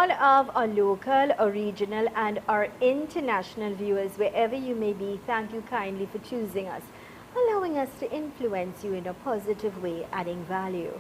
all of our local, our regional and our international viewers, wherever you may be, thank you kindly for choosing us, allowing us to influence you in a positive way, adding value.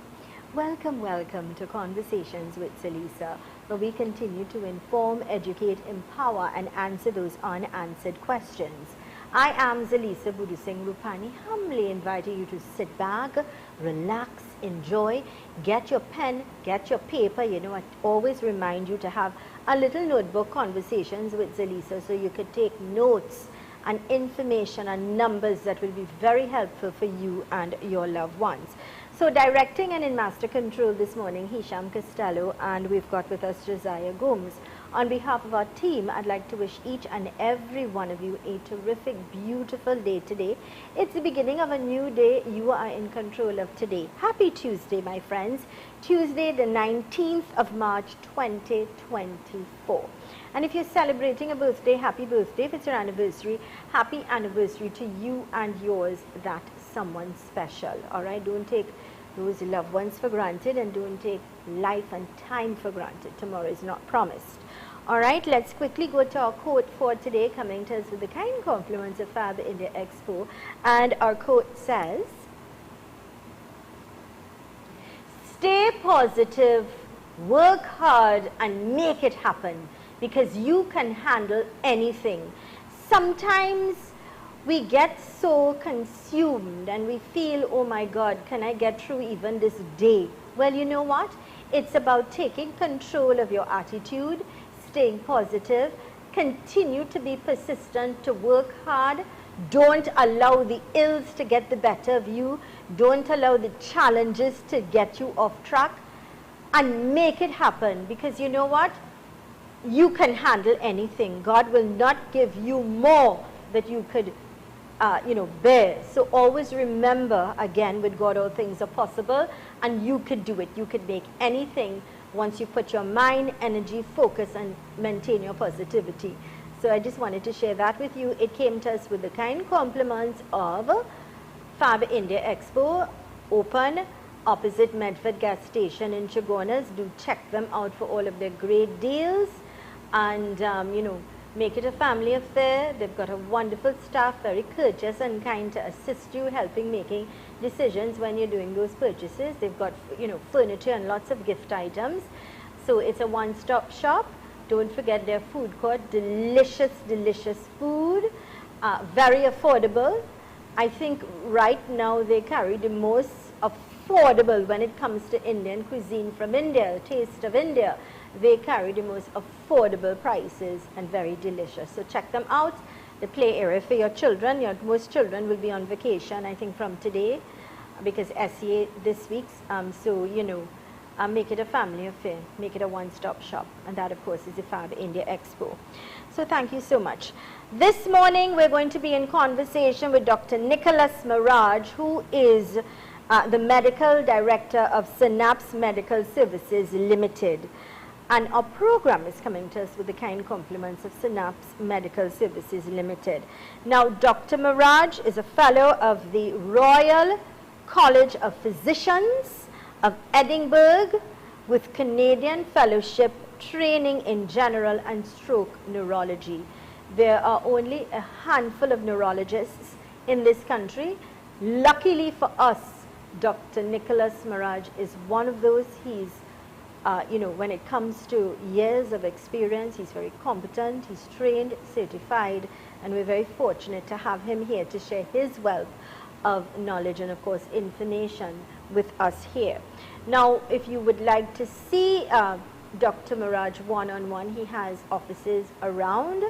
Welcome, welcome to Conversations with ZELISA, where we continue to inform, educate, empower and answer those unanswered questions. I am ZELISA Budusing Rupani, humbly inviting you to sit back, relax, enjoy, get your pen, get your paper. You know, I always remind you to have a little notebook, Conversations with ZELISA, so you could take notes and information and numbers that will be very helpful for you and your loved ones. So directing and in master control this morning, Hisham Costello, and we've got with us Josiah Gomes. On behalf of our team, I'd like to wish each and every one of you a terrific, beautiful day today. It's the beginning of a new day. You are in control of today. Happy Tuesday, my friends. Tuesday, the 19th of March, 2024. And if you're celebrating a birthday, happy birthday. If it's your anniversary, happy anniversary to you and yours, that someone special. All right, don't take those loved ones for granted and don't take life and time for granted. Tomorrow is not promised. All right, let's quickly go to our quote for today, coming to us with the kind compliments of Fab India Expo. And our quote says, stay positive, work hard and make it happen, because you can handle anything. Sometimes we get so consumed and we feel, oh my God, can I get through even this day? Well, you know what? It's about taking control of your attitude, staying positive, continue to be persistent, to work hard. Don't allow the ills to get the better of you. Don't allow the challenges to get you off track, and make it happen, because you know what? You can handle anything. God will not give you more that you could bear. So always remember, again, with God all things are possible, and you could do it. You could make anything once you put your mind, energy, focus and maintain your positivity. So I just wanted to share that with you. It came to us with the kind compliments of Fab India Expo, open opposite Medford gas station in Chagonas. Do check them out for all of their great deals, and make it a family affair. They've got a wonderful staff, very courteous and kind to assist you, helping making decisions when you're doing those purchases. They've got, furniture and lots of gift items. So it's a one-stop shop. Don't forget their food court, delicious, delicious food, very affordable. I think right now they carry the most affordable when it comes to Indian cuisine from India, taste of India. They carry the most affordable prices and very delicious. So check them out. The play area for your children. Most children will be on vacation, I think, from today, because SEA this week. Make it a family affair. Make it a one-stop shop. And that, of course, is the Fab India Expo. So thank you so much. This morning, we're going to be in conversation with Dr. Nicholas Maraj, who is the Medical Director of Synapse Medical Services Limited. And our program is coming to us with the kind compliments of Synapse Medical Services Limited. Now, Dr. Maraj is a fellow of the Royal College of Physicians of Edinburgh with Canadian Fellowship training in general and stroke neurology. There are only a handful of neurologists in this country. Luckily for us, Dr. Nicholas Maraj is one of those. He's when it comes to years of experience, he's very competent, he's trained, certified, and we're very fortunate to have him here to share his wealth of knowledge and, of course, information with us here. Now, if you would like to see Dr. Maraj one-on-one, he has offices around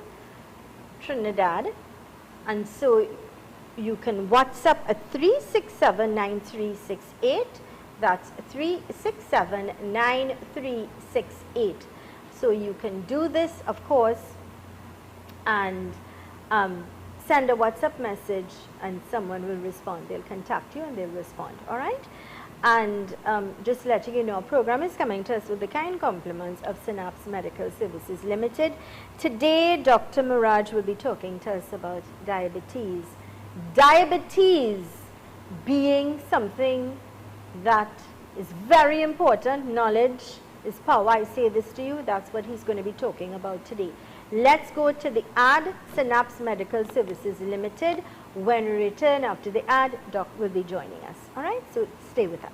Trinidad, and so you can WhatsApp at 367-9368. That's 367-9368. So you can do this, of course, and send a WhatsApp message and someone will respond. They'll contact you and they'll respond, all right? And just letting you know, our program is coming to us with the kind compliments of Synapse Medical Services Limited. Today, Dr. Maraj will be talking to us about diabetes. Diabetes being something that is very important. Knowledge is power. I say this to you, that's what he's going to be talking about today. Let's go to the ad. Synapse Medical Services Limited. When we return after the ad, Doc will be joining us. All right, so stay with us.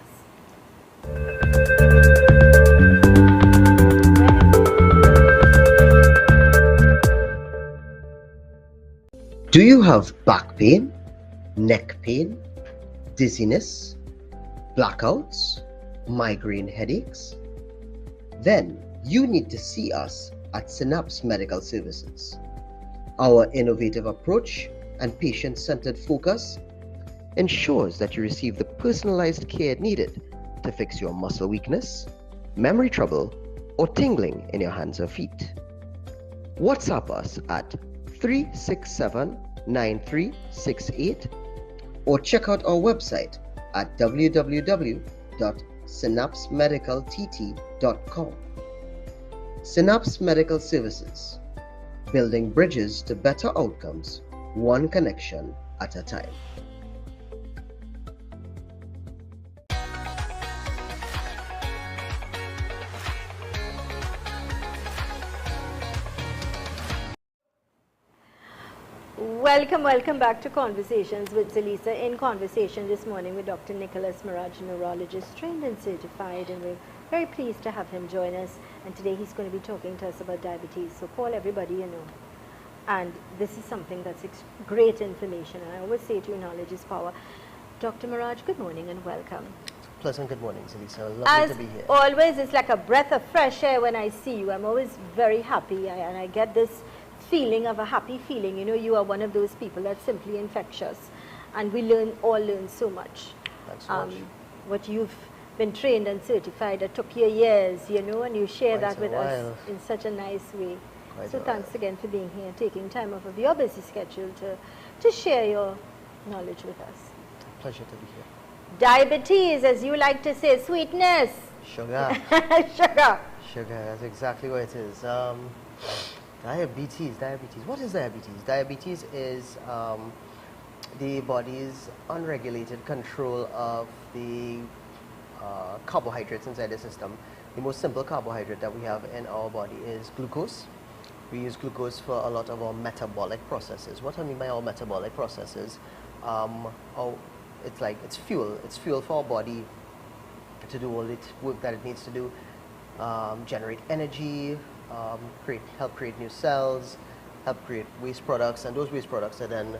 Do you have back pain, neck pain, dizziness, blackouts, migraine headaches? Then you need to see us at Synapse Medical Services. Our innovative approach and patient-centered focus ensures that you receive the personalized care needed to fix your muscle weakness, memory trouble, or tingling in your hands or feet. WhatsApp us at 367-9368 or check out our website at www.synapsemedicaltt.com. Synapse Medical Services, building bridges to better outcomes, one connection at a time. Welcome back to Conversations with ZELISA. In conversation this morning with Dr. Nicholas Maraj, neurologist, trained and certified, and we're very pleased to have him join us. And today he's going to be talking to us about diabetes. So call everybody you know. And this is something that's great information. And I always say to you, knowledge is power. Dr. Maraj, good morning and welcome. Pleasant good morning, ZELISA. Lovely As to be here. always, it's like a breath of fresh air when I see you. I'm always very happy, and I get this feeling of a happy feeling. You know, you are one of those people that's simply infectious, and we all learn so much. Thanks so much. What you've been trained and certified, it took you years, you know, and you share that with us in such a nice way. So thanks again for being here, taking time off of your busy schedule to share your knowledge with us. Pleasure to be here. Diabetes, as you like to say, sweetness. Sugar. Sugar. Sugar, that's exactly what it is. Diabetes. What is diabetes? Diabetes is the body's unregulated control of the carbohydrates inside the system. The most simple carbohydrate that we have in our body is glucose. We use glucose for a lot of our metabolic processes. What I mean by our metabolic processes, it's fuel. It's fuel for our body to do all the work that it needs to do, generate energy, help create new cells, help create waste products, and those waste products are then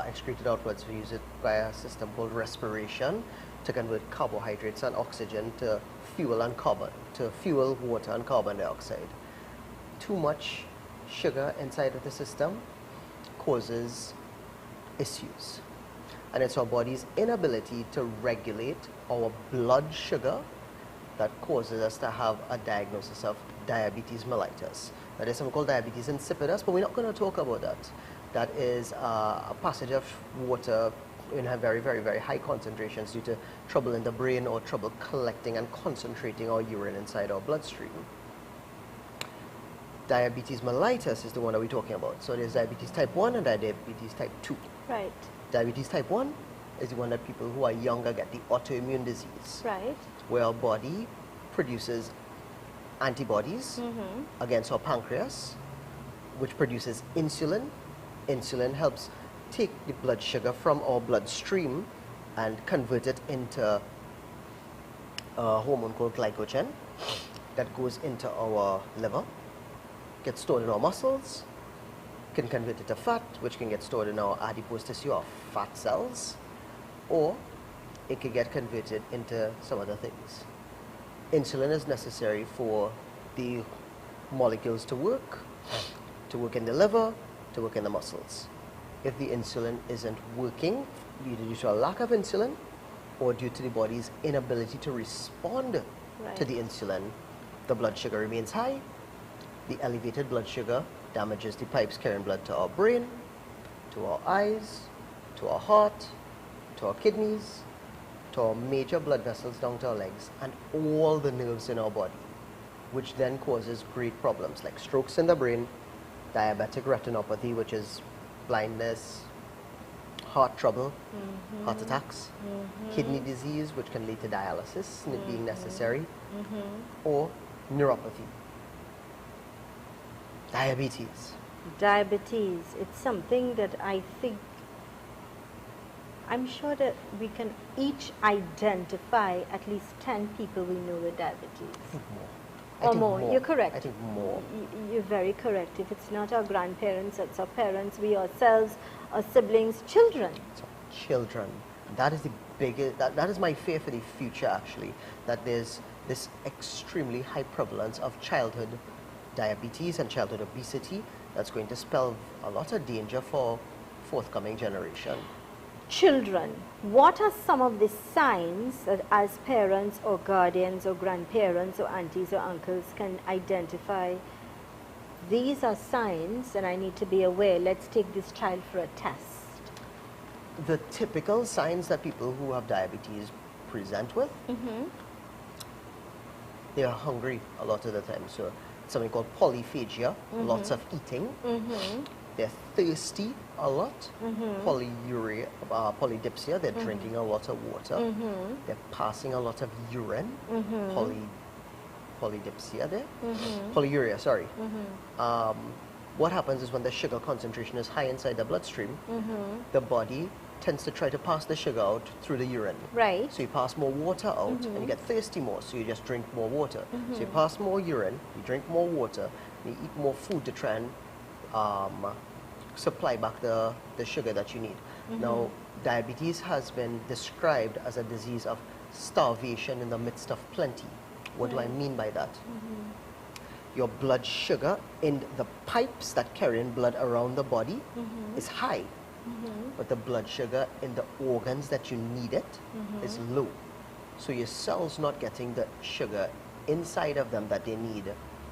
excreted outwards. We use it via a system called respiration to convert carbohydrates and oxygen to fuel and carbon, to fuel, water, and carbon dioxide. Too much sugar inside of the system causes issues, and it's our body's inability to regulate our blood sugar that causes us to have a diagnosis of diabetes mellitus. Now, there's something called diabetes insipidus, but we're not going to talk about that. That is a passage of water in very, very, very high concentrations due to trouble in the brain or trouble collecting and concentrating our urine inside our bloodstream. Diabetes mellitus is the one that we're talking about. So there's diabetes type 1 and diabetes type 2. Right. Diabetes type 1 is the one that people who are younger get, the autoimmune disease. Right. Where our body produces antibodies against our pancreas, which produces insulin. Insulin helps take the blood sugar from our bloodstream and convert it into a hormone called glycogen that goes into our liver, gets stored in our muscles, can convert it to fat, which can get stored in our adipose tissue or fat cells, or it can get converted into some other things. Insulin is necessary for the molecules to work in the liver, to work in the muscles. If the insulin isn't working, either due to a lack of insulin or due to the body's inability to respond to the insulin, the blood sugar remains high. The elevated blood sugar damages the pipes carrying blood to our brain, to our eyes, to our heart, to our kidneys, to our major blood vessels down to our legs, and all the nerves in our body, which then causes great problems like strokes in the brain, diabetic retinopathy, which is blindness, heart trouble, heart attacks, kidney disease, which can lead to dialysis being necessary, or neuropathy, diabetes. Diabetes, it's something that I think, I'm sure that we can each identify at least 10 people we know with diabetes. I think more. Or more. You're correct. I think more. You're very correct. If it's not our grandparents, it's our parents, we ourselves, our siblings, children. So children. That is the biggest, that is my fear for the future actually, that there's this extremely high prevalence of childhood diabetes and childhood obesity that's going to spell a lot of danger for forthcoming generation. Children, what are some of the signs that as parents or guardians or grandparents or aunties or uncles can identify? These are signs and I need to be aware. Let's take this child for a test. The typical signs that people who have diabetes present with, they are hungry a lot of the time. So it's something called polyphagia, lots of eating. They're thirsty a lot. Polyuria, polydipsia, they're drinking a lot of water. They're passing a lot of urine. Polydipsia there. Polyuria, sorry. What happens is when the sugar concentration is high inside the bloodstream, the body tends to try to pass the sugar out through the urine. Right. So you pass more water out and you get thirsty more, so you just drink more water. So you pass more urine, you drink more water, and you eat more food to try and supply back the sugar that you need. Now, diabetes has been described as a disease of starvation in the midst of plenty. What do I mean by that? Your blood sugar in the pipes that carry in blood around the body is high, but the blood sugar in the organs that you need it is low. So your cells not getting the sugar inside of them that they need,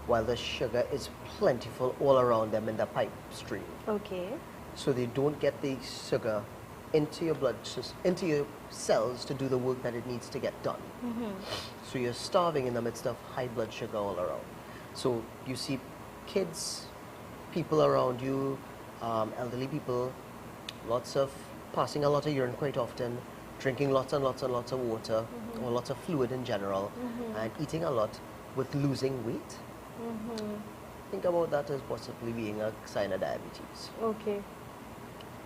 while the sugar is plentiful all around them in the pipe stream. Okay. So they don't get the sugar into your blood, into your cells to do the work that it needs to get done. So you're starving in the midst of high blood sugar all around. So you see kids, people around you, elderly people, passing a lot of urine quite often, drinking lots and lots and lots of water, or lots of fluid in general, and eating a lot with losing weight. Think about that as possibly being a sign of diabetes. Okay.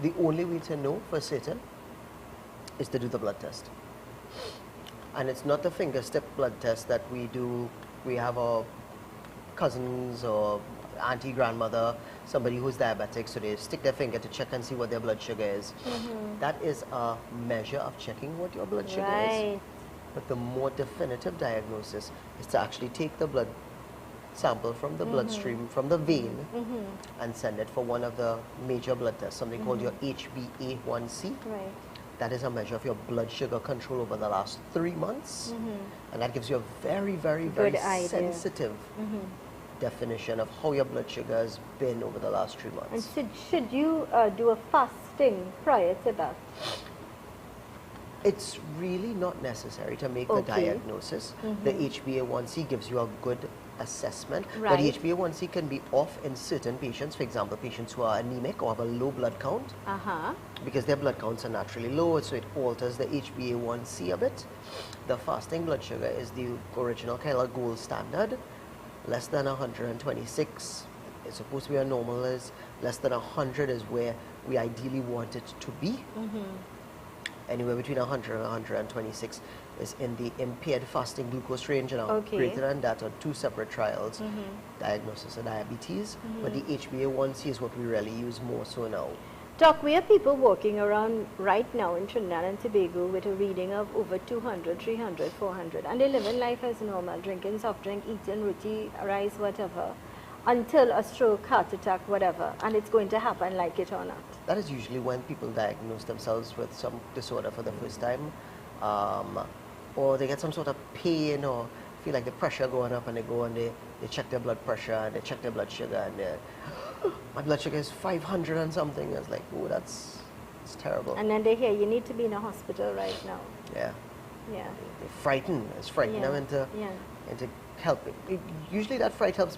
The only way to know for certain is to do the blood test. And it's not the finger stick blood test that we do. We have our cousins or auntie, grandmother, somebody who's diabetic, so they stick their finger to check and see what their blood sugar is. That is a measure of checking what your blood sugar is. But the more definitive diagnosis is to actually take the blood sample from the bloodstream, from the vein, and send it for one of the major blood tests, something called your HbA1c. Right. That is a measure of your blood sugar control over the last 3 months. And that gives you a very, very, very sensitive definition of how your blood sugar has been over the last 3 months. And should you do a fasting prior to that? It's really not necessary to make the diagnosis. The HbA1c gives you a good assessment, but HbA1c can be off in certain patients, for example, patients who are anemic or have a low blood count, because their blood counts are naturally low, so it alters the HbA1c a bit. The fasting blood sugar is the original kind of gold standard. Less than 126 is supposed to be where normal is. Less than 100 is where we ideally want it to be. Anywhere between 100 and 126 is in the impaired fasting glucose range, and greater than that are 2 separate trials, diagnosis of diabetes, but the HbA1c is what we really use more so now. Doc, we have people walking around right now in Trinidad and Tobago with a reading of over 200, 300, 400, and they live in life as normal, drinking soft drink, eating roti, rice, whatever, until a stroke, heart attack, whatever, and it's going to happen, like it or not. That is usually when people diagnose themselves with some disorder for the first time, or they get some sort of pain or feel like the pressure going up, and they go and they check their blood pressure and they check their blood sugar, and my blood sugar is 500 and something. It's like, oh, it's terrible. And then they hear you need to be in a hospital right now. Yeah. Yeah. They're frightened. It's frightening them into helping. Usually that fright helps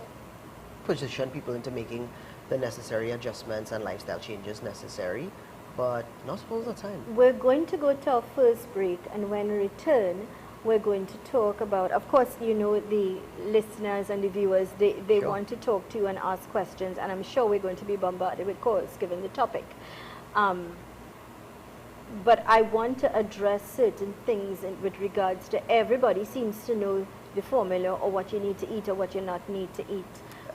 position people into making the necessary adjustments and lifestyle changes necessary, but not all the time. We're going to go to our first break, and when we return, we're going to talk about, of course, you know, the listeners and the viewers, they Sure. want to talk to you and ask questions, and I'm sure we're going to be bombarded with calls given the topic. But I want to address certain things with regards to everybody seems to know the formula or what you need to eat or what you not need to eat.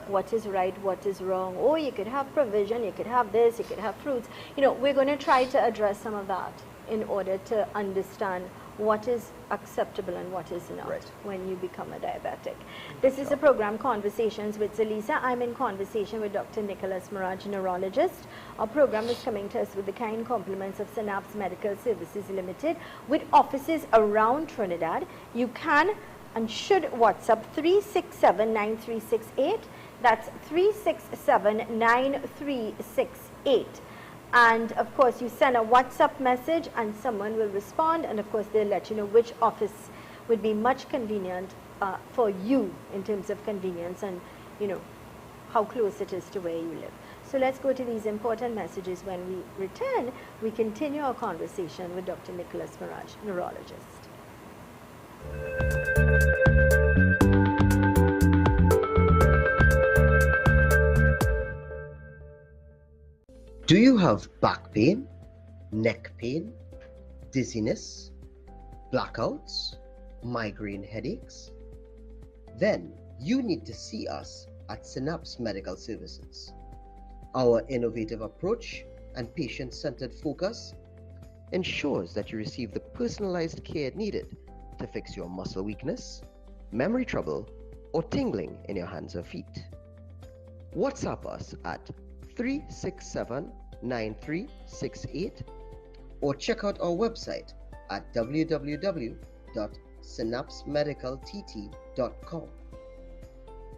What is right, what is wrong. Oh, you could have provision, you could have this, you could have fruits. You know, we're going to try to address some of that in order to understand what is acceptable and what is not Right. when you become a diabetic. This is a program, Conversations with ZELISA. I'm in conversation with Dr. Nicholas Mirage, neurologist. Our program is coming to us with the kind compliments of Synapse Medical Services Limited with offices around Trinidad. You can and should WhatsApp 367-9368. That's 367-9368. And of course, you send a WhatsApp message and someone will respond, and of course, they'll let you know which office would be much convenient for you in terms of convenience and, you know, how close it is to where you live. So let's go to these important messages. When we return, we continue our conversation with Dr. Nicholas Mirage, neurologist. Do you have back pain, neck pain, dizziness, blackouts, migraine headaches? Then you need to see us at Synapse Medical Services. Our innovative approach and patient-centered focus ensures that you receive the personalized care needed to fix your muscle weakness, memory trouble, or tingling in your hands or feet. WhatsApp us at 367-9368 or check out our website at www.synapsemedicaltt.com.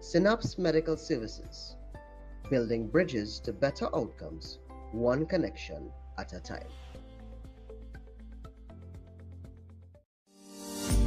Synapse Medical Services, building bridges to better outcomes, one connection at a time.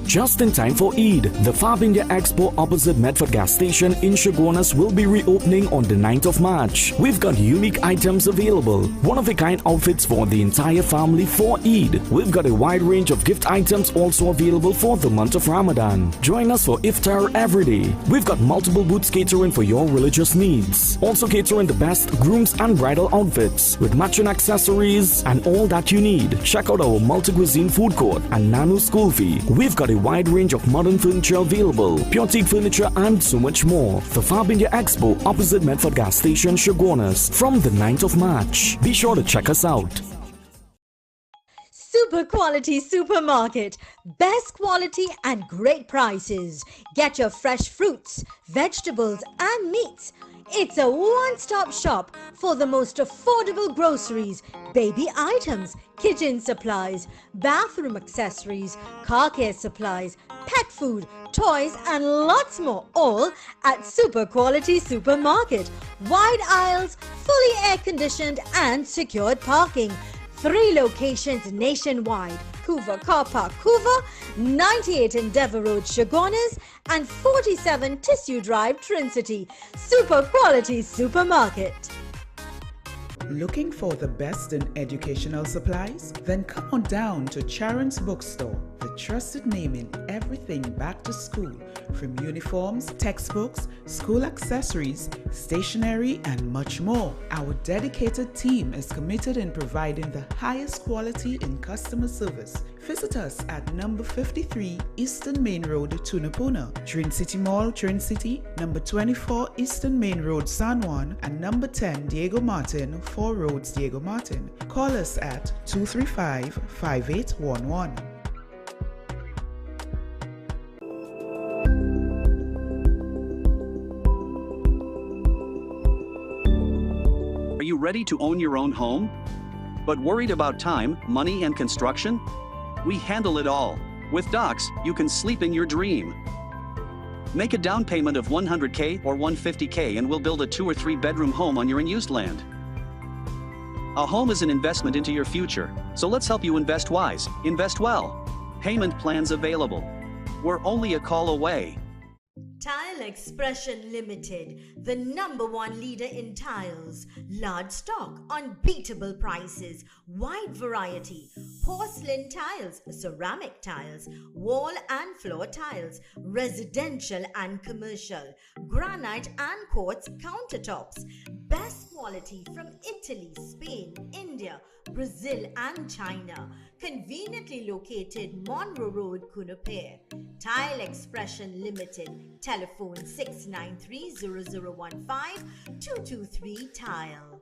Just in time for Eid, the Fab India Expo opposite Medford gas station in Chaguanas will be reopening on the 9th of March. We've got unique items available, one-of-a-kind outfits for the entire family for Eid. We've got a wide range of gift items also available for the month of Ramadan. Join us for iftar every day. We've got multiple booths catering for your religious needs. Also catering the best grooms and bridal outfits with matching accessories and all that you need. Check out our multi-cuisine food court and nano school fee. We've got a wide range of modern furniture available, pure teak furniture, and so much more. The Fab India Expo opposite Medford gas station, Chaguanas, from the 9th of March. Be sure to check us out. Super quality supermarket, best quality and great prices. Get your fresh fruits, vegetables and meats. It's a one-stop shop for the most affordable groceries, baby items, kitchen supplies, bathroom accessories, car care supplies, pet food, toys and lots more, all at Super Quality Supermarket. Wide aisles, fully air-conditioned and secured parking. 3 locations nationwide: Couva Car Park, Couva, 98 Endeavour Road, Chaguanas, and 47 Tissue Drive, Trin-City. Super Quality Supermarket. Looking for the best in educational supplies? Then come on down to Charon's Bookstore, the trusted name in everything back to school, from uniforms, textbooks, school accessories, stationery, and much more. Our dedicated team is committed in providing the highest quality in customer service. Visit us at number 53 Eastern Main Road, Tunapuna, Trin-City Mall, Trin-City, number 24 Eastern Main Road, San Juan, and number 10 Diego Martin, 4 Roads, Diego Martin. Call us at 235-5811. Are you ready to own your own home? But worried about time, money, and construction? We handle it all. With Docs, you can sleep in your dream. Make a down payment of $100K or $150K and we'll build a 2 or 3 bedroom home on your unused land. A home is an investment into your future, so let's help you invest wise, invest well. Payment plans available. We're only a call away. Tile Expression Limited, the #1 leader in tiles. Large stock, unbeatable prices, wide variety. Porcelain tiles, ceramic tiles, wall and floor tiles, residential and commercial, granite and quartz countertops. Best quality from Italy, Spain, India, Brazil and China. Conveniently located Monroe Road, Kunupir. Tile Expression Limited. Telephone 693-0015 223 Tile.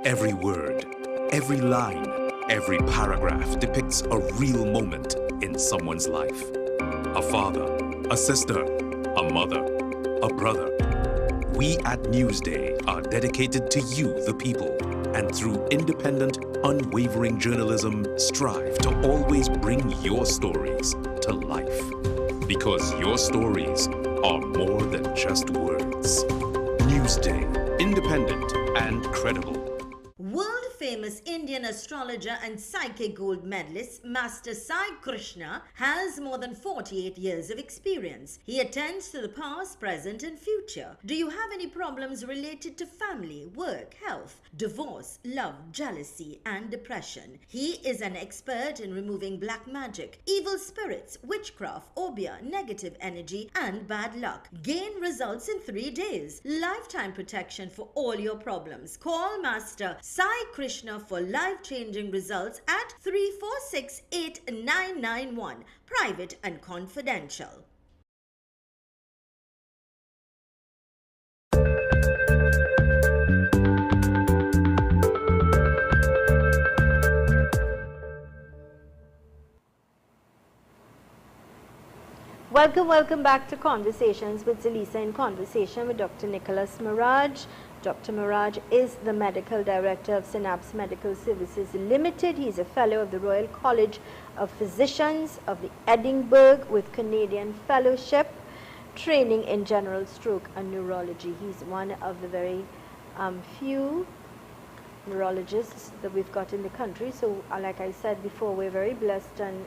Every word, every line, every paragraph depicts a real moment in someone's life. A father, a sister, a mother, a brother. We at Newsday are dedicated to you, the people, and through independent, unwavering journalism, strive to always bring your stories to life. Because your stories are more than just words. Newsday, independent and credible. World-famous Indian astrologer and psychic gold medalist Master Sai Krishna has more than 48 years of experience. He attends to the past, present and future. Do you have any problems related to family, work, health, divorce, love, jealousy and depression? He is an expert in removing black magic, evil spirits, witchcraft, obia, negative energy and bad luck. Gain results in 3 days. Lifetime protection for all your problems. Call Master Sai Krishna for life-changing results at 346-8991. Private and confidential. Welcome back to Conversations with ZELISA, in conversation with Dr. Nicholas Maraj. Dr. Maraj is the Medical Director of Synapse Medical Services Limited. He's a Fellow of the Royal College of Physicians of the Edinburgh with Canadian Fellowship, training in general stroke and neurology. He's one of the very few neurologists that we've got in the country. So like I said before, we're very blessed and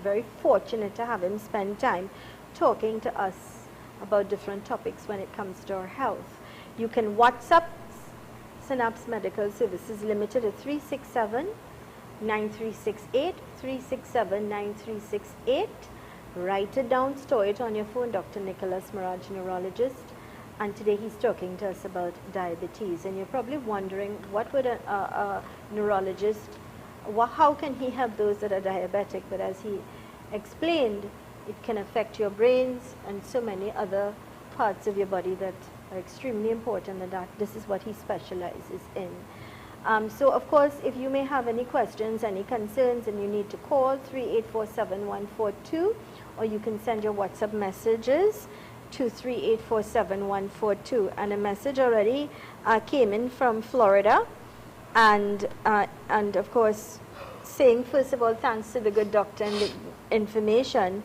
very fortunate to have him spend time talking to us about different topics when it comes to our health. You can WhatsApp Synapse Medical Services Limited at 367-9368, 367-9368. Write it down, store it on your phone. Dr. Nicholas Maraj, neurologist. And today he's talking to us about diabetes. And you're probably wondering, what would a neurologist, how can he help those that are diabetic? But as he explained, it can affect your brains and so many other parts of your body that are extremely important, and that this is what he specializes in. So of course, if you may have any questions, any concerns, and you need to call 3847142, or you can send your WhatsApp messages to 3847142. And a message already came in from Florida, and of course, saying first of all, thanks to the good doctor and the information.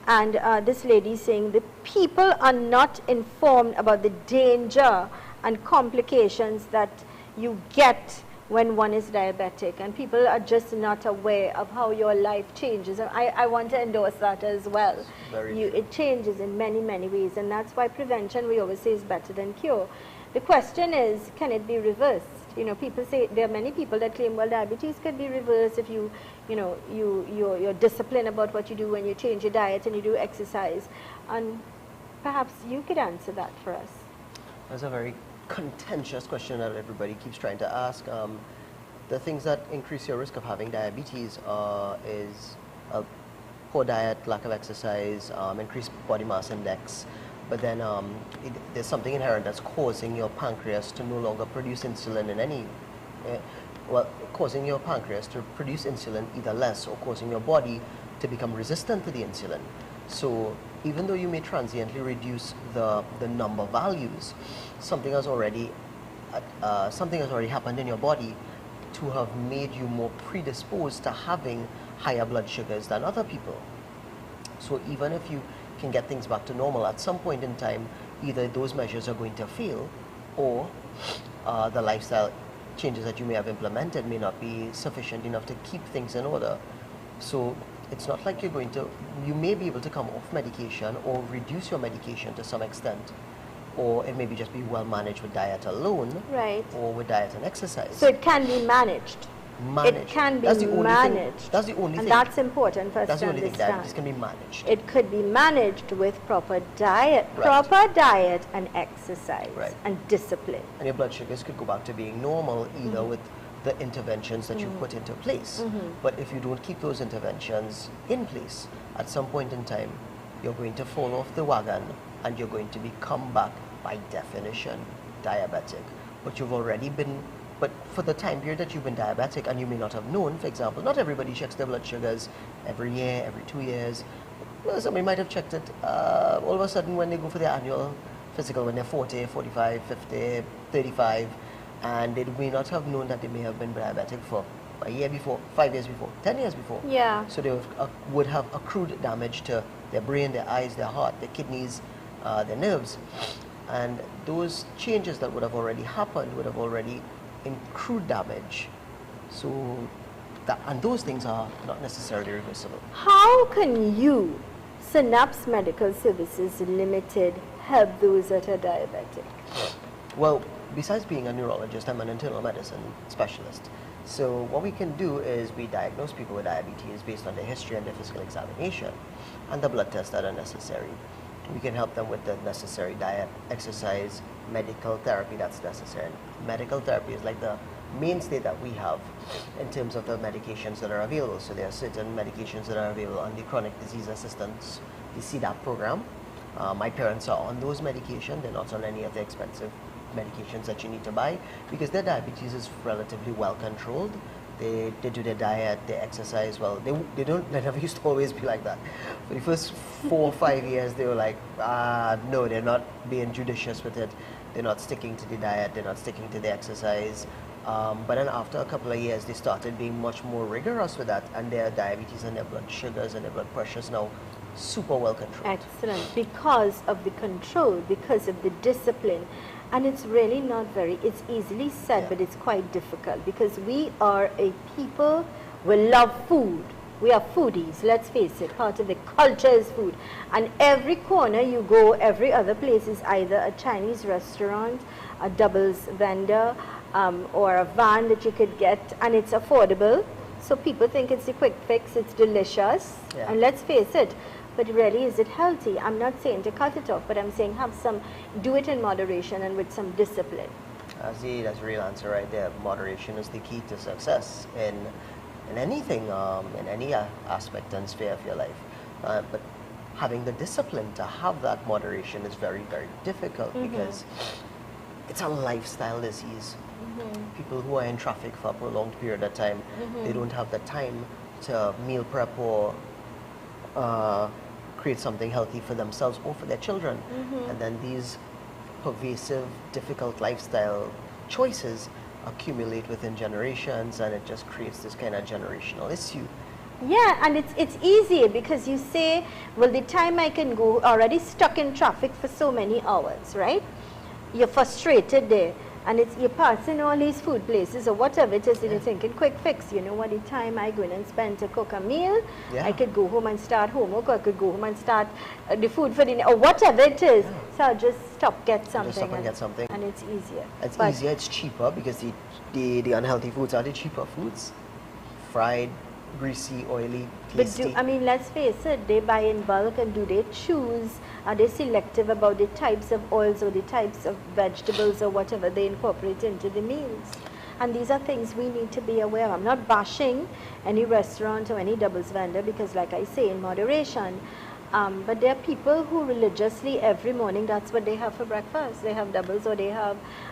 And this lady saying the people are not informed about the danger and complications that you get when one is diabetic, and people are just not aware of how your life changes. And I want to endorse that as well. It changes in many, many ways, and that's why prevention, we always say, is better than cure. The question is, can it be reversed? You know, people say, there are many people that claim, well, diabetes can be reversed if you're disciplined about what you do when you change your diet and you do exercise. And perhaps you could answer that for us. That's a very contentious question that everybody keeps trying to ask. The things that increase your risk of having diabetes is a poor diet, lack of exercise, increased body mass index. But then there's something inherent that's causing your pancreas to no longer produce insulin in any, causing your pancreas to produce insulin either less, or causing your body to become resistant to the insulin. So even though you may transiently reduce the number values, something has already happened in your body to have made you more predisposed to having higher blood sugars than other people. So even if you can get things back to normal, at some point in time, either those measures are going to fail, or the lifestyle changes that you may have implemented may not be sufficient enough to keep things in order. So it's not like you're going to, you may be able to come off medication or reduce your medication to some extent, or it may be just be well managed with diet alone, Right. or with diet and exercise. So it can be managed. Managed. It can be That's the only managed. Thing, that's the only and thing. that's important for us That's to the only thing. understand. Diabetes can be managed. It could be managed with proper diet, Right. proper diet and exercise Right. and discipline. And your blood sugars could go back to being normal either with the interventions that you put into place. But if you don't keep those interventions in place, at some point in time, you're going to fall off the wagon and you're going to become back, by definition, diabetic. But you've already been, but for the time period that you've been diabetic and you may not have known, for example, not everybody checks their blood sugars every year, every 2 years. Well, somebody might have checked it all of a sudden when they go for their annual physical when they're 40, 45, 50, 35, and they may not have known that they may have been diabetic for a year before, 5 years before, 10 years before. Yeah. So they would have accrued damage to their brain, their eyes, their heart, their kidneys, their nerves. And those changes that would have already happened would have already accrued damage. So, and those things are not necessarily reversible. How can you, Synapse Medical Services Limited, help those that are diabetic? Well, besides being a neurologist, I'm an internal medicine specialist. So what we can do is we diagnose people with diabetes based on their history and their physical examination and the blood tests that are necessary. We can help them with the necessary diet, exercise, medical therapy that's necessary. Medical therapy is like the mainstay that we have in terms of the medications that are available. So there are certain medications that are available on the chronic disease assistance, the CDAP program. My parents are on those medications. They're not on any of the expensive medications that you need to buy because their diabetes is relatively well controlled. They do their diet, they exercise well. They never used to always be like that. For the first 4 or 5 years, they were like, no, they're not being judicious with it. They're not sticking to the diet, they're not sticking to the exercise. But then after a couple of years, they started being much more rigorous with that, and their diabetes and their blood sugars and their blood pressures now super well controlled. Excellent. Because of the control, because of the discipline. And it's really not very, it's easily said, Yeah. but it's quite difficult because we are a people, we love food. We are foodies, let's face it. Part of the culture is food. And every corner you go, every other place is either a Chinese restaurant, a doubles vendor, or a van that you could get, and it's affordable. So people think it's a quick fix, it's delicious. Yeah. And let's face it, but really, is it healthy? I'm not saying to cut it off, but I'm saying do it in moderation and with some discipline. That's the real answer right there. Moderation is the key to success in anything, in any aspect and sphere of your life. But having the discipline to have that moderation is very, very difficult because it's a lifestyle disease. People who are in traffic for a prolonged period of time, they don't have the time to meal prep or create something healthy for themselves or for their children. And then these pervasive, difficult lifestyle choices accumulate within generations, and it just creates this kind of generational issue. Yeah, and it's easy because you say, well, the time I can go, already stuck in traffic for so many hours, right? You're frustrated there. And you're passing all these food places or whatever it is, and you're thinking, quick fix, you know what, the time I go in and spend to cook a meal, I could go home and start homework, or I could go home and start the food for dinner, or whatever it is. So I'll just get something. Just stop and get something. And it's easier. It's easier, it's cheaper because the unhealthy foods are the cheaper foods. Fried, greasy, oily, tasty. I mean, let's face it, they buy in bulk, and do they choose? Are they selective about the types of oils or the types of vegetables or whatever they incorporate into the meals? And these are things we need to be aware of. I'm not bashing any restaurant or any doubles vendor because, like I say, in moderation. But there are people who religiously every morning, that's what they have for breakfast. They have doubles or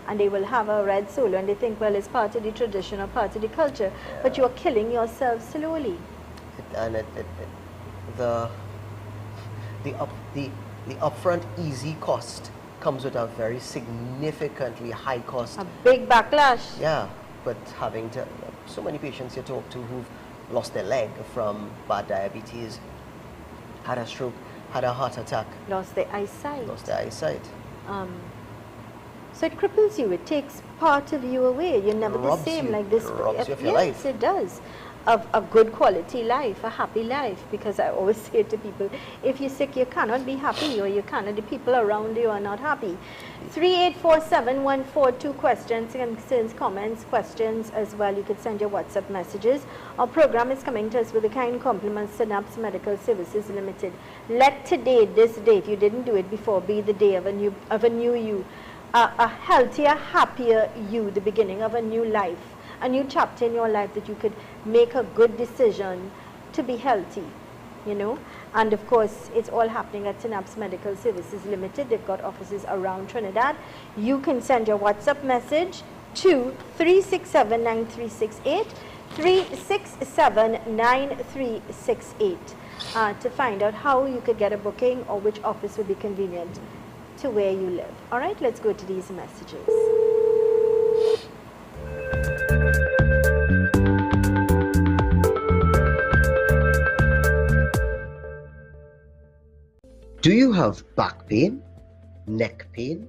and they will have a red solo, and they think, well, it's part of the tradition or part of the culture. Yeah. But you're killing yourself slowly. The upfront easy cost comes with a very significantly high cost. A big backlash. Yeah, but having to, so many patients you talk to who've lost their leg from bad diabetes, had a stroke, had a heart attack. Lost their eyesight. Lost their eyesight. So it cripples you. It takes part of you away. You're never the same like this. It robs you of your life. Yes, it does. of a good quality life, a happy life, because I always say to people, if you're sick, you cannot be happy, or you cannot, the people around you are not happy. 3847142 questions, concerns, comments, questions as well. You could send your WhatsApp messages. Our program is coming to us with the kind compliments Synapse Medical Services Limited. Let today, this day, if you didn't do it before, be the day of a new you, a healthier, happier you, the beginning of a new life, a new chapter in your life that you could make a good decision to be healthy, you know. And of course, it's all happening at Synapse Medical Services Limited. They've got offices around Trinidad. You can send your WhatsApp message to 3679368, 3679368 to find out how you could get a booking or which office would be convenient to where you live. All right, let's go to these messages. Do you have back pain, neck pain,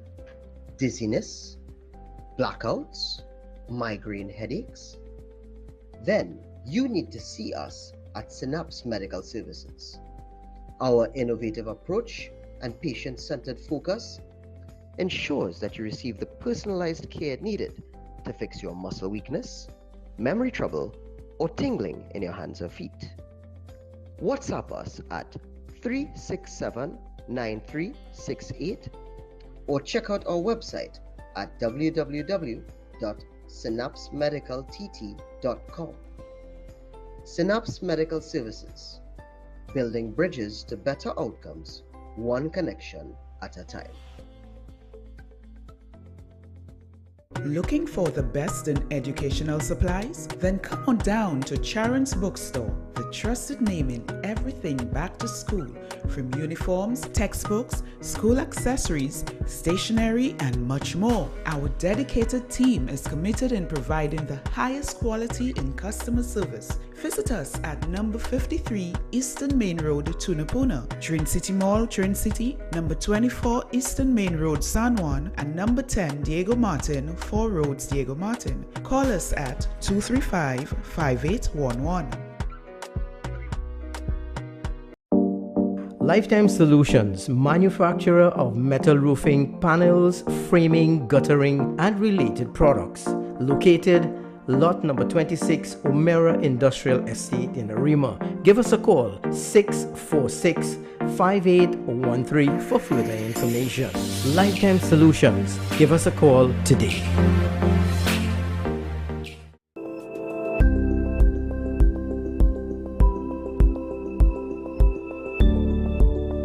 dizziness, blackouts, migraine headaches? Then you need to see us at Synapse Medical Services. Our innovative approach and patient-centered focus ensures that you receive the personalized care needed to fix your muscle weakness, memory trouble, or tingling in your hands or feet. WhatsApp us at 3679368 or check out our website at www.synapsemedicaltt.com. Synapse Medical Services, building bridges to better outcomes, one connection at a time. Looking for the best in educational supplies? Then come on down to Charon's Bookstore, the trusted name in everything back to school, from uniforms, textbooks, school accessories, stationery, and much more. Our dedicated team is committed in providing the highest quality in customer service. Visit us at number 53 Eastern Main Road, Tunapuna, Trin City Mall, Trin City, number 24 Eastern Main Road, San Juan, and number 10 Diego Martin, 4 Roads, Diego Martin. Call us at 235-5811. Lifetime Solutions, manufacturer of metal roofing, panels, framing, guttering, and related products. Located lot number 26, Omera Industrial Estate in Arima. Give us a call, 646-5813 for further information. Lifetime Solutions. Give us a call today.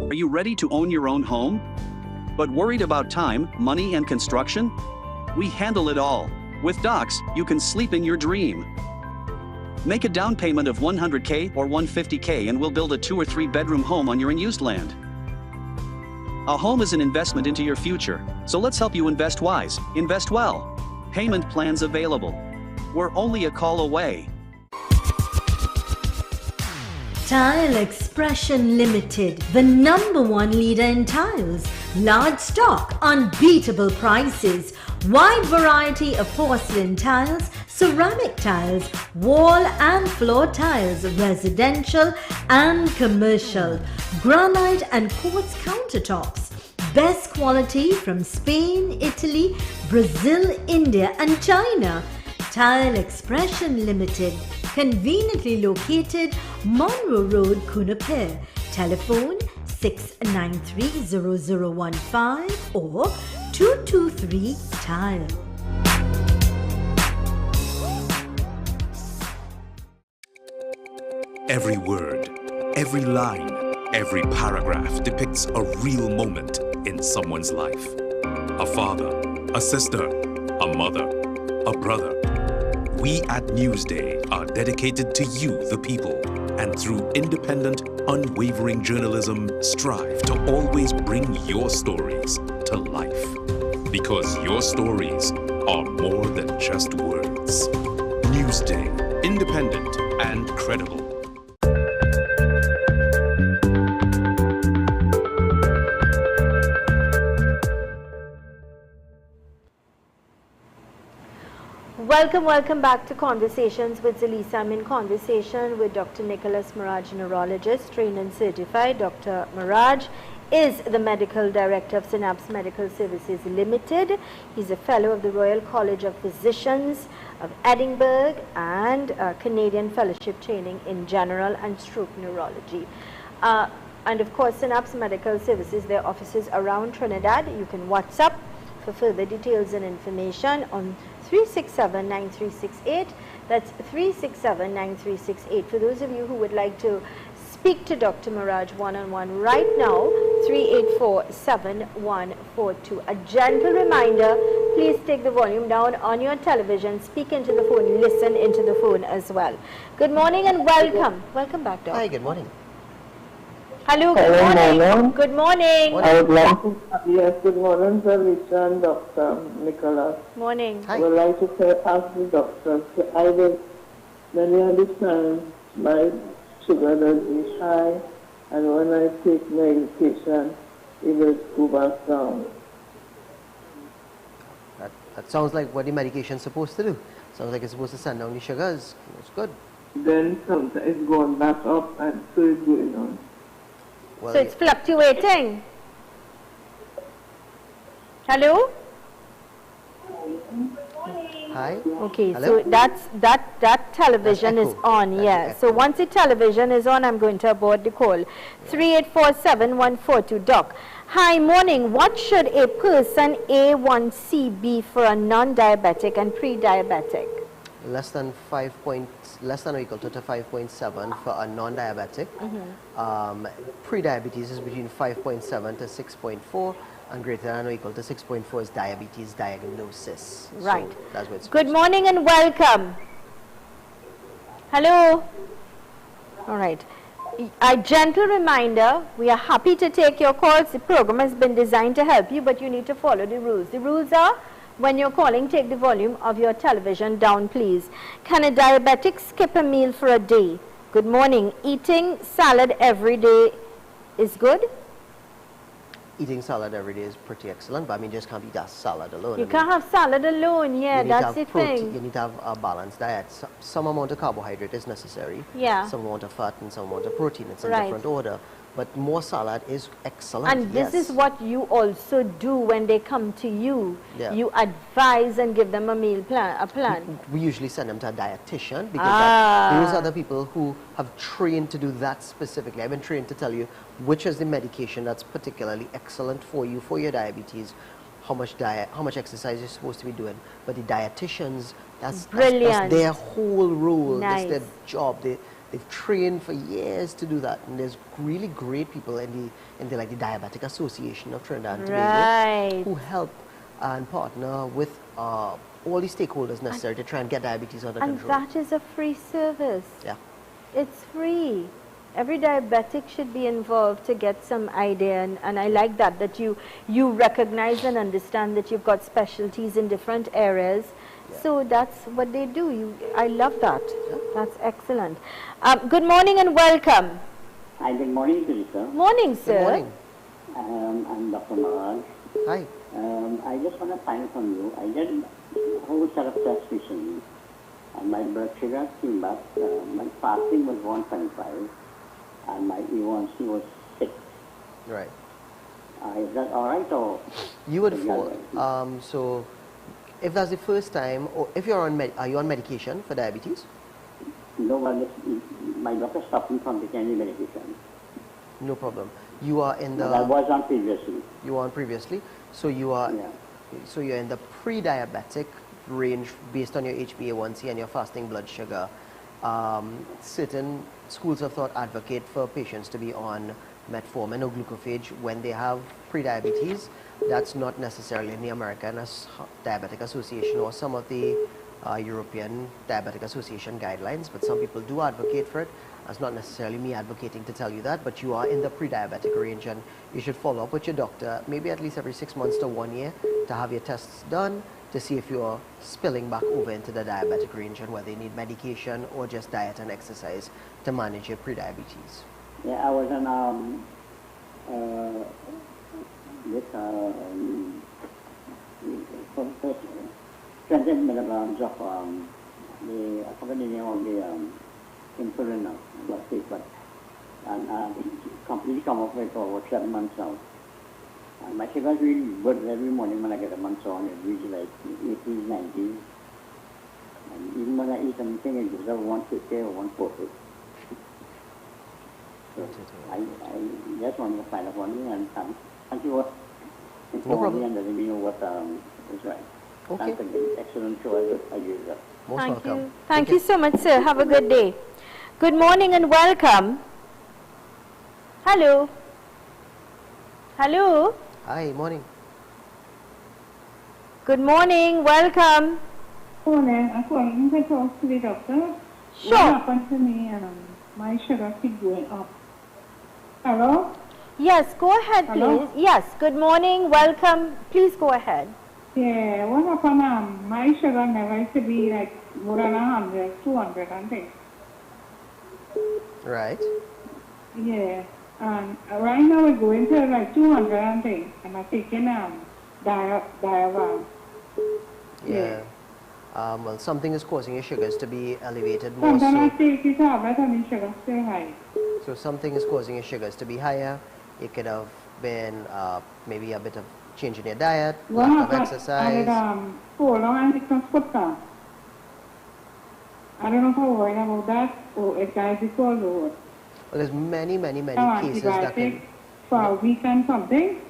Are you ready to own your own home? But worried about time, money, and construction? We handle it all. With Docs, you can sleep in your dream. Make a down payment of $100K or $150K and we'll build a 2 or 3 bedroom home on your unused land. A home is an investment into your future, so let's help you invest wise, invest well. Payment plans available. We're only a call away. Tile Expression Limited, the #1 leader in tiles. Large stock, unbeatable prices, wide variety of porcelain tiles, ceramic tiles, wall and floor tiles, residential and commercial, granite and quartz countertops. Best quality from Spain, Italy, Brazil, India and China. Tile Expression Limited, conveniently located Monroe Road, Kunapir. Telephone 693-0015 or 223 Tile. Every word, every line, every paragraph depicts a real moment in someone's life. A father, a sister, a mother, a brother. We at Newsday are dedicated to you, the people, and through independent, unwavering journalism, strive to always bring your stories to life. Because your stories are more than just words. Newsday, independent and credible. Welcome back to Conversations with ZELISA. I'm in conversation with Dr. Nicholas Maraj, neurologist, trained and certified. Dr. Maraj is the Medical Director of Synapse Medical Services Limited. He's a Fellow of the Royal College of Physicians of Edinburgh and Canadian Fellowship Training in General and Stroke Neurology. And of course, Synapse Medical Services, their offices around Trinidad. You can WhatsApp for further details and information on 367-9368. That's 367-9368. For those of you who would like to speak to Dr. Maraj one-on-one right now, 384-7142. A gentle reminder, please take the volume down on your television, speak into the phone, listen into the phone as well. Good morning and welcome. Welcome back, Doctor. Hi, good morning. Hello, good morning. Good morning. I would like to, yes, good morning, Sir Lisa and Dr. Nicholas. Morning. Hi. I would like to ask the doctor, I will, many of the times my sugar does be high, and when I take medication, it will go back down. That sounds like what the medication is supposed to do. Sounds like it's supposed to send down the sugars. It's good. Then sometimes it's going back up, and so it's going on. Well, So it's fluctuating. Hello? hi. Okay, Hello? so that television That's is echo. on, That's yeah. the So echo. once the television is on, I'm going to abort the call. 384-7142. Doc. Hi, morning. What should a person A1C be for a non-diabetic and pre-diabetic? Less than or equal to 5.7 for a non-diabetic. Pre-diabetes is between 5.7 to 6.4, and greater than or equal to 6.4 is diabetes diagnosis. Right. So that's what it's Good morning and welcome. Hello. All right. A gentle reminder, we are happy to take your calls. The program has been designed to help you, but you need to follow the rules. The rules are, when you're calling, take the volume of your television down, please. Can a diabetic skip a meal for a day? Good morning. Eating salad every day is good? Eating salad every day is pretty excellent, but I mean, just can't eat that salad alone. You I mean, can't have salad alone, yeah, you need to that's the have protein, thing. you need to have a balanced diet. Some amount of carbohydrate is necessary. Yeah. Some amount of fat and some amount of protein. It's in Right. different order. But more salad is excellent. And this yes. is what you also do when they come to you. Yeah. You advise and give them a meal plan, We usually send them to a dietitian because Ah. those are the people who have trained to do that specifically. I've been trained to tell you which is the medication that's particularly excellent for you, for your diabetes, how much exercise you're supposed to be doing. But the dietitians, that's Brilliant. their whole role. Nice. That's their job. They've trained for years to do that, and there's really great people in the like the Diabetic Association of Trinidad and Tobago Right. who help and partner with all the stakeholders necessary to try and get diabetes under and control. that is a free service. Yeah. It's free. Every diabetic should be involved to get some idea, and I like that you recognize and understand that you've got specialties in different areas. So that's what they do. I love that. That's excellent. Good morning and welcome. Hi, good morning, Teresa. Morning, sir. Good morning. I'm Dr. Maraj. Hi. I just want to find from you. I did a whole set of tests recently, and my blood sugar came back. My fasting was 125, and my A1C was 6. Right. Is that all right, or? You would Yeah, fall. right. So, if that's the first time, or if you're on are you on medication for diabetes? No, well, my doctor stopped me from taking any medication. No problem. You are in the. But I was on previously. You were on previously, so you are. Yeah. So you're in the pre-diabetic range based on your HbA1c and your fasting blood sugar. Certain schools of thought advocate for patients to be on metformin or glucophage when they have pre-diabetes. That's not necessarily in the American Diabetic Association or some of the European Diabetic Association guidelines, but some people do advocate for it. That's not necessarily me advocating to tell you that, but you are in the pre-diabetic range, and you should follow up with your doctor maybe at least every 6 months to 1 year to have your tests done to see if you're spilling back over into the diabetic range and whether you need medication or just diet and exercise to manage your pre-diabetes. Yeah, I was on 20 milligrams of I forgot the name of the insulin now, and it completely come off it for over 7 months now. And my sugar is really good every morning when I get a month on, it reaches like 80s, 90s. And even when I eat something, it gives out 150 or 140. So I just wanted to find out one thing and thank you for informing me and letting me know what is right. Okay. Thanks again. Excellent show as usual. Most Thank welcome. you. Thank you so much, sir. Have a good day. Good morning and welcome. Hello. Hello. Hi, morning. Good morning. Welcome. Morning. I'm calling to talk to the doctor. Sure. What happened to me? My sugar keeps going up. Hello? Yes, go ahead, Hello? please. Yes, good morning. Welcome. Please go ahead. Yeah, what happened? My sugar never used to be like more than 100, 200 and things. Right. Yeah. And right now we're going to like 200 and things. And I'm taking diagram. Yeah. Well, something is causing your sugars to be elevated more Sometimes so. I take the tablet and the sugar still high. So something is causing your sugars to be higher. It could have been maybe a bit of change in your diet, What lack of happened? exercise. For long and it can put down. I don't know if I'm worried about that or it guys before lower. Well, there's many cases that can. For a week and something,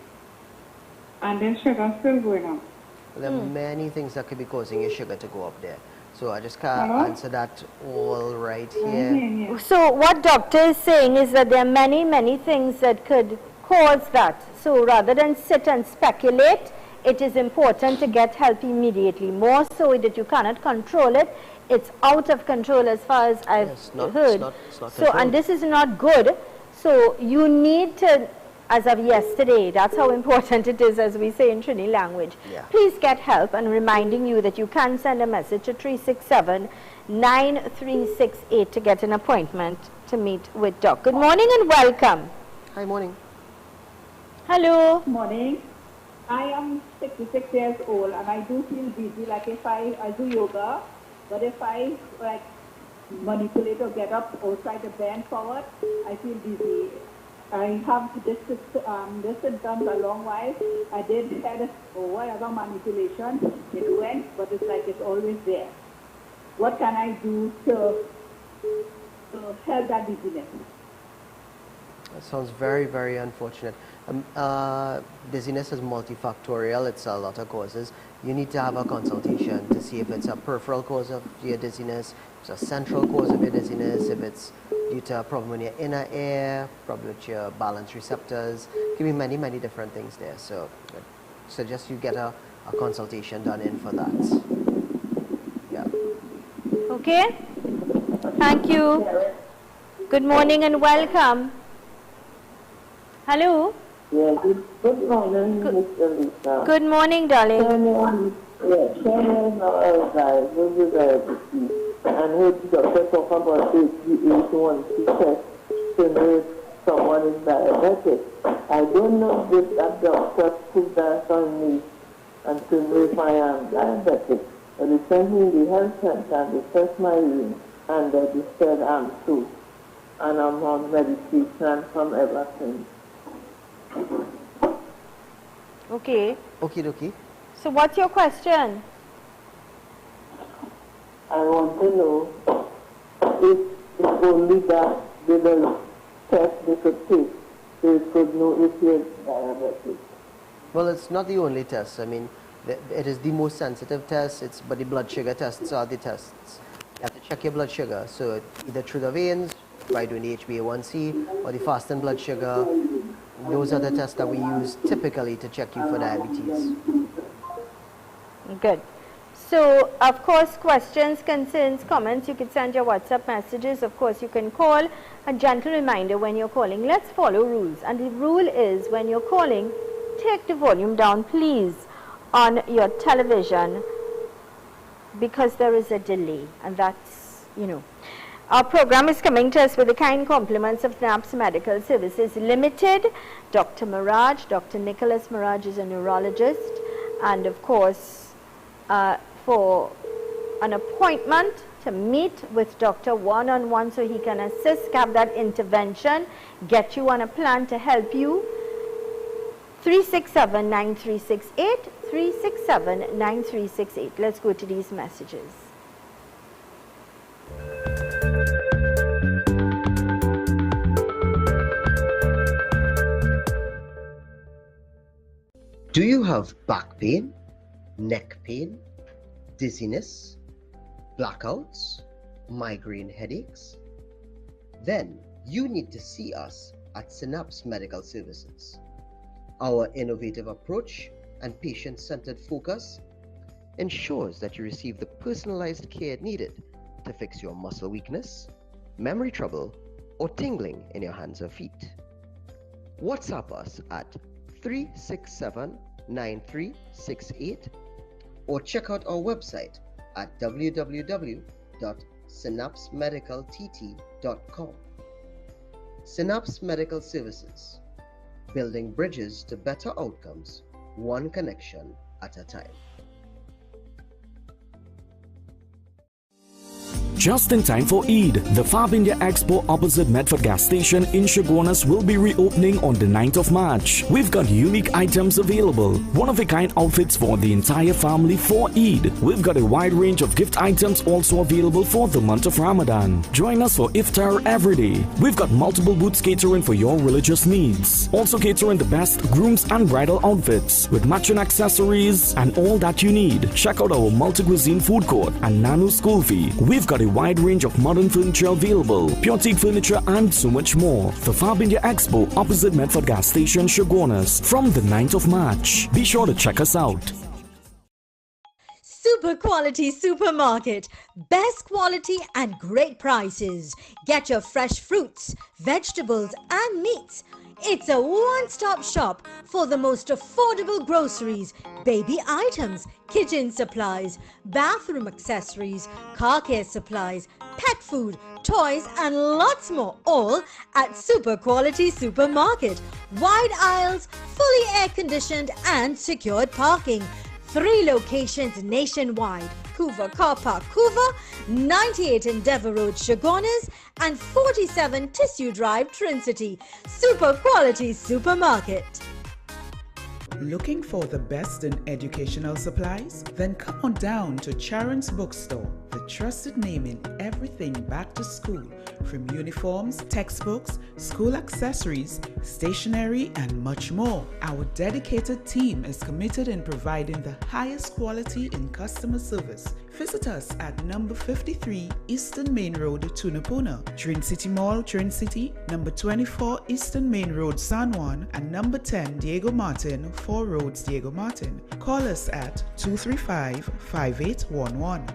and then sugar still going up. There are many things that could be causing your sugar to go up there. So I just can't Hello? answer that all right here. Yeah. So what doctor is saying is that there are many things that could cause that. So rather than sit and speculate, it is important to get help immediately. More so that you cannot control it. It's out of control as far as I've heard. It's not so, and this is not good. So you need to, as of yesterday, that's how important it is, as we say in Trini language. Yeah. Please get help, and reminding you that you can send a message to 367-9368 to get an appointment to meet with Doc. Good morning and welcome. Hi, morning. Hello. Morning. I am 66 years old and I do feel dizzy, like if I do yoga, but if I like manipulate or get up or try to bend forward, I feel dizzy. I have this symptoms a long while. I did had or whatever manipulation, it went, but it's like it's always there. What can I do to help that dizziness? That sounds very unfortunate. Dizziness is multifactorial. It's a lot of causes. You need to have a consultation to see if it's a peripheral cause of your dizziness, if it's a central cause of your dizziness, if it's due to a problem in your inner ear, problem with your balance receptors. It can be many different things there. So I suggest you get a consultation done in for that. Yeah. Okay. Thank you. Good morning and welcome. Hello. Yeah, good morning, Mr. Lisa. Good morning, darling. Someone now outside with the diabetes and heard the doctor talk about HbA1c test to know if someone is diabetic. I don't know if that doctor put that on me and to know if I am diabetic. But they sent me the health center and they test my urine and they said I'm too. And I'm on medication from ever since. Okay. Okie dokie. So what's your question? I want to know if it's only that little test they could take, they could know if you're diabetic. Well, it's not the only test. I mean, it is the most sensitive test. But the blood sugar tests are the tests. You have to check your blood sugar. So either through the veins, by doing the HbA1c, or the fasting blood sugar. Those are the tests that we use typically to check you for diabetes. Good. So, of course, questions, concerns, comments, you can send your WhatsApp messages. Of course, you can call. A gentle reminder when you're calling, let's follow rules. And the rule is when you're calling, take the volume down, please, on your television, because there is a delay. And that's, Our program is coming to us with the kind compliments of NAPS Medical Services Limited. Dr. Maraj, Dr. Nicholas Maraj is a neurologist. And of course, for for an appointment to meet with doctor one-on-one so he can assist, have that intervention, get you on a plan to help you. 367-9368, 367-9368. Let's go to these messages. Do you have back pain, neck pain, dizziness, blackouts, migraine headaches? Then you need to see us at Synapse Medical Services. Our innovative approach and patient-centered focus ensures that you receive the personalized care needed to fix your muscle weakness, memory trouble, or tingling in your hands or feet. WhatsApp us at 367-9368 or check out our website at www.synapsemedicaltt.com. Synapse Medical Services, building bridges to better outcomes, one connection at a time. Just in time for Eid, the Fab India Expo opposite Medford gas station in Chaguanas will be reopening on the 9th of March. We've got unique items available, one-of-a-kind outfits for the entire family for Eid. We've got a wide range of gift items also available for the month of Ramadan. Join us for iftar every day. We've got multiple booths catering for your religious needs. Also catering the best grooms and bridal outfits with matching accessories and all that you need. Check out our multi-cuisine food court and Nano School Fee. We've got a wide range of modern furniture available, pure teak furniture and so much more. The Fab India Expo opposite Medford gas station, Chaguanas, from the 9th of March. Be sure to check us out. Super quality supermarket. Best quality and great prices. Get your fresh fruits, vegetables and meats. It's a one-stop shop for the most affordable groceries, baby items, kitchen supplies, bathroom accessories, car care supplies, pet food, toys and lots more, all at Super Quality Supermarket. Wide aisles, fully air-conditioned and secured parking. 3 locations nationwide: Couva Car Park, Couva, 98 Endeavour Road, Chaguanas, and 47 Tissue Drive, Trincity. Super Quality Supermarket. Looking for the best in educational supplies? Then come on down to Charon's Bookstore, the trusted name in everything back to school, from uniforms, textbooks, school accessories, stationery, and much more. Our dedicated team is committed in providing the highest quality in customer service. Visit us at number 53 Eastern Main Road, Tunapuna, Trin City Mall, Trin City, number 24 Eastern Main Road, San Juan, and number 10 Diego Martin, 4 Roads, Diego Martin. Call us at 235-5811.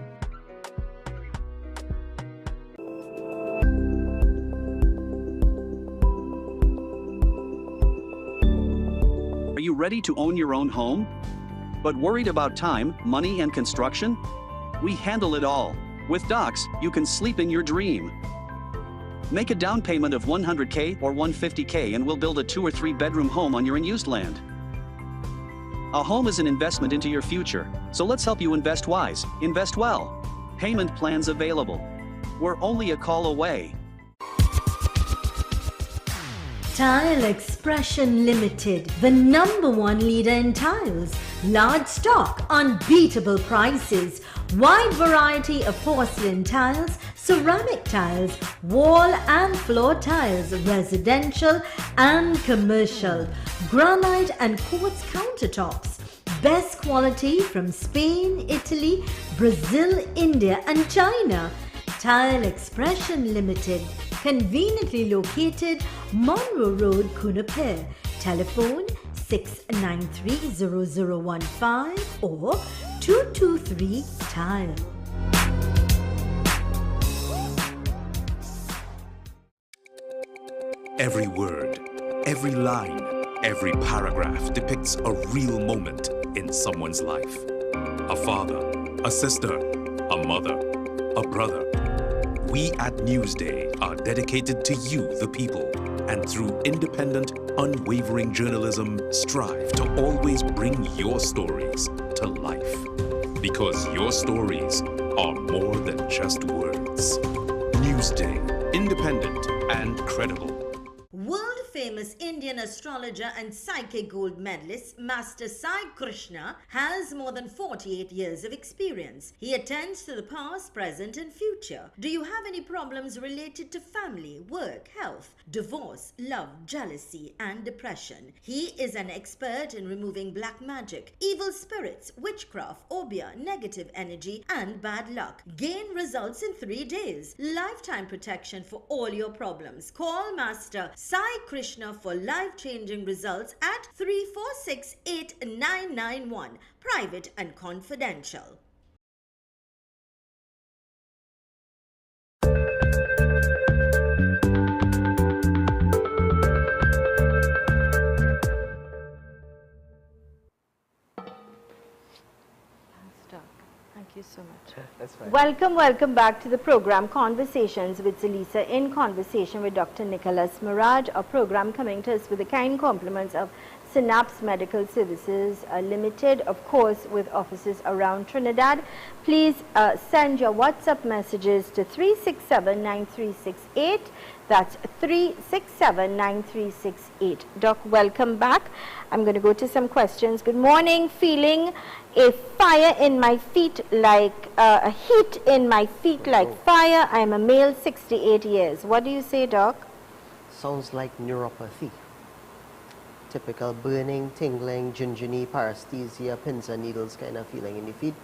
Are you ready to own your own home? But worried about time, money, and construction? We handle it all. With Docs, you can sleep in your dream. Make a down payment of $100K or $150K and we'll build a 2 or 3 bedroom home on your unused land. A home is an investment into your future, so let's help you invest wise, invest well. Payment plans available. We're only a call away. Tile Expression Limited, the #1 leader in tiles. Large stock, unbeatable prices, wide variety of porcelain tiles, ceramic tiles, wall and floor tiles, residential and commercial, granite and quartz countertops. Best quality from Spain, Italy, Brazil, India and China. Tile Expression Limited, conveniently located Monroe Road, Kunapir. Telephone 693-0015 or 223-TILE. Every word, every line, every paragraph depicts a real moment in someone's life. A father, a sister, a mother, a brother. We at Newsday are dedicated to you, the people, and through independent, unwavering journalism, strive to always bring your stories to life. because your stories are more than just words. Newsday, independent and credible. World-famous Indian astrologer and psychic gold medalist Master Sai Krishna has more than 48 years of experience. He attends to the past, present and future. Do you have any problems related to family, work, health, divorce, love, jealousy and depression? He is an expert in removing black magic, evil spirits, witchcraft, obia, negative energy and bad luck. Gain results in 3 days. Lifetime protection for all your problems. Call Master Sai Krishna for life-changing results at 346-8991. Private and confidential. Thank you so much. That's fine. Welcome back to the program Conversations with ZELISA, in conversation with Dr. Nicholas Murad, a program coming to us with the kind compliments of Synapse Medical Services Limited, of course, with offices around Trinidad. Please send your WhatsApp messages to 367-9368. That's 367-9368. Doc, welcome back. I'm going to go to some questions. Good morning. Feeling a fire in my feet like a heat in my feet like fire. I am a male, 68 years. What do you say, Doc? Sounds like neuropathy. Typical burning, tingling, ginginy, paresthesia, pins and needles kind of feeling in the feet,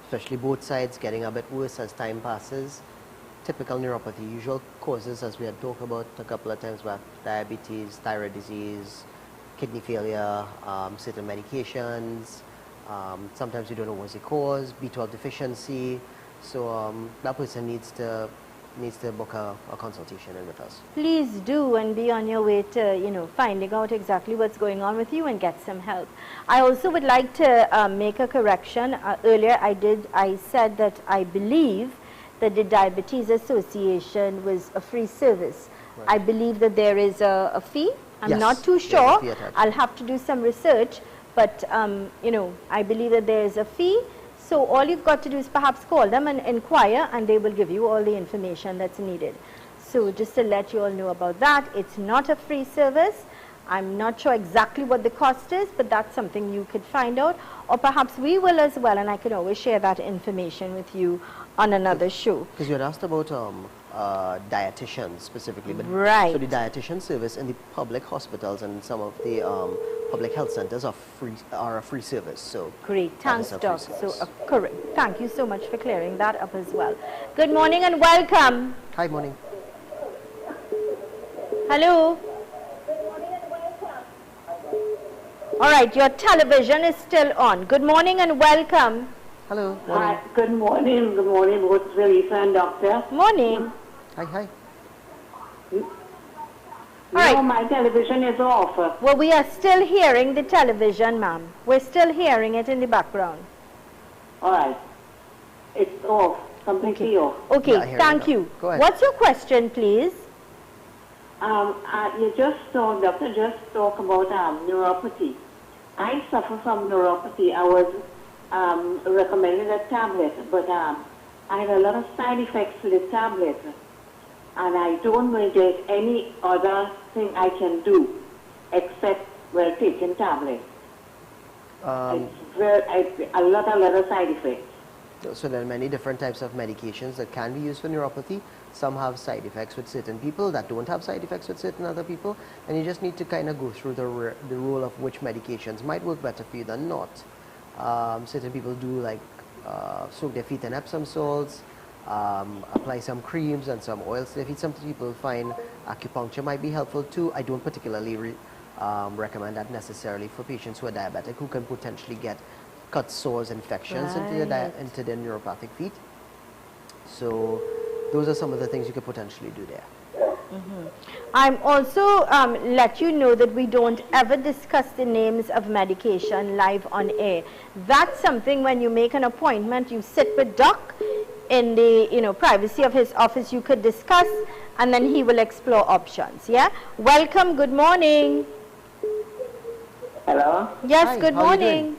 especially both sides, getting a bit worse as time passes. Typical neuropathy. Usual causes, as we had talked about a couple of times, were diabetes, thyroid disease, kidney failure, certain medications. Sometimes we don't know what's the cause, B12 deficiency. So that person needs to book a consultation in with us. Please do, and be on your way to, finding out exactly what's going on with you and get some help. I also would like to make a correction. Earlier I said that I believe that the Diabetes Association was a free service. Right. I believe that there is a fee. I'm not too sure. I'll have to do some research, but I believe that there is a fee. So all you've got to do is perhaps call them and inquire, and they will give you all the information that's needed. So just to let you all know about that, it's not a free service. I'm not sure exactly what the cost is, but that's something you could find out, or perhaps we will as well, and I can always share that information with you on another show. Because you had asked about dietitians specifically, but right. So the dietitian service in the public hospitals and some of the public health centers are a free service. So great, thanks, Doc. So correct. Thank you so much for clearing that up as well. Good morning and welcome. Hi, morning. Hello. All right, your television is still on. Good morning and welcome. Hello. Morning. Hi, good morning. Good morning, both ZELISA and Doctor. Morning. Hi. No, my television is off. Well, we are still hearing the television, ma'am. We're still hearing it in the background. All right. It's off. Completely off. Okay, thank you. Go ahead. What's your question, please? You Doctor just talked about neuropathy. I suffer from neuropathy. I was recommended a tablet, but I have a lot of side effects to the tablet. And I don't know if there's any other thing I can do except, taking tablets. It's a lot of side effects. So there are many different types of medications that can be used for neuropathy. Some have side effects with certain people that don't have side effects with certain other people. And you just need to kind of go through the role of which medications might work better for you than not. Certain people do like soak their feet in Epsom salts, apply some creams and some oils to their feet. Some people find acupuncture might be helpful too. I don't particularly recommend that necessarily for patients who are diabetic, who can potentially get cuts, sores, infections into their neuropathic feet. So those are some of the things you could potentially do there. I'm also let you know that we don't ever discuss the names of medication live on air. That's something when you make an appointment, you sit with Doc in the privacy of his office, you could discuss, and then he will explore options. Yeah. Welcome. Good morning. Hello. Yes. Hi, good morning.